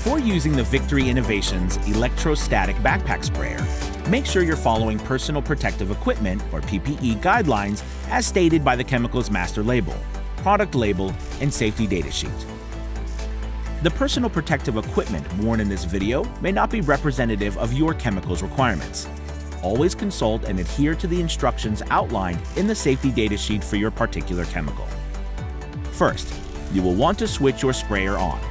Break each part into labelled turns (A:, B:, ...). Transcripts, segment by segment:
A: Before using the Victory Innovations Electrostatic Backpack Sprayer, make sure you're following Personal Protective Equipment or PPE guidelines as stated by the chemical's master label, product label, and safety data sheet. The personal protective equipment worn in this video may not be representative of your chemical's requirements. Always consult and adhere to the instructions outlined in the safety data sheet for your particular chemical. First, you will want to switch your sprayer on.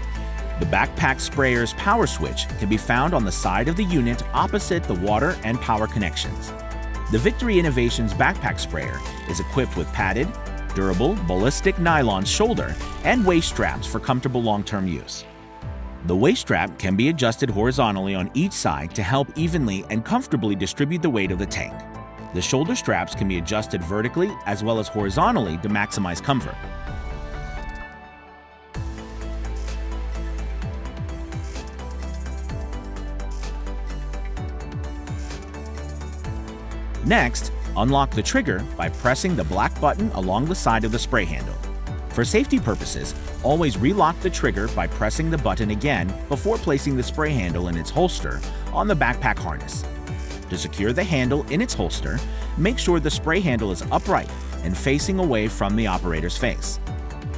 A: The backpack sprayer's power switch can be found on the side of the unit opposite the water and power connections. The Victory Innovations backpack sprayer is equipped with padded, durable ballistic nylon shoulder and waist straps for comfortable long-term use. The waist strap can be adjusted horizontally on each side to help evenly and comfortably distribute the weight of the tank. The shoulder straps can be adjusted vertically as well as horizontally to maximize comfort. Next, unlock the trigger by pressing the black button along the side of the spray handle. For safety purposes, always relock the trigger by pressing the button again before placing the spray handle in its holster on the backpack harness. To secure the handle in its holster, make sure the spray handle is upright and facing away from the operator's face.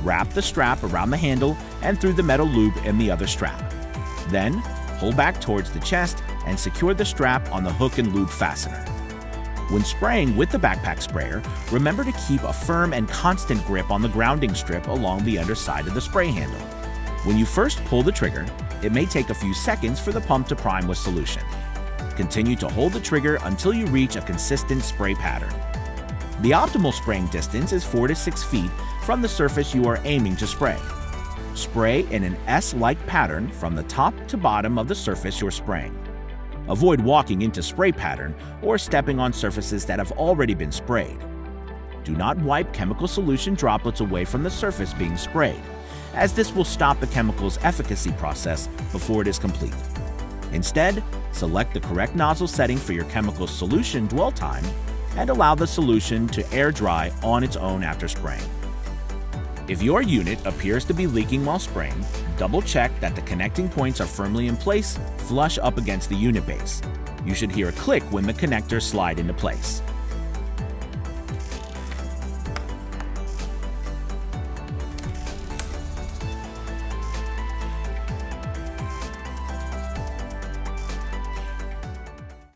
A: Wrap the strap around the handle and through the metal loop in the other strap. Then, pull back towards the chest and secure the strap on the hook and loop fastener. When spraying with the backpack sprayer, remember to keep a firm and constant grip on the grounding strip along the underside of the spray handle. When you first pull the trigger, it may take a few seconds for the pump to prime with solution. Continue to hold the trigger until you reach a consistent spray pattern. The optimal spraying distance is 4 to 6 feet from the surface you are aiming to spray. Spray in an S-like pattern from the top to bottom of the surface you're spraying. Avoid walking into spray pattern or stepping on surfaces that have already been sprayed. Do not wipe chemical solution droplets away from the surface being sprayed, as this will stop the chemical's efficacy process before it is complete. Instead, select the correct nozzle setting for your chemical solution dwell time and allow the solution to air dry on its own after spraying. If your unit appears to be leaking while spraying, double-check that the connecting points are firmly in place, flush up against the unit base. You should hear a click when the connectors slide into place.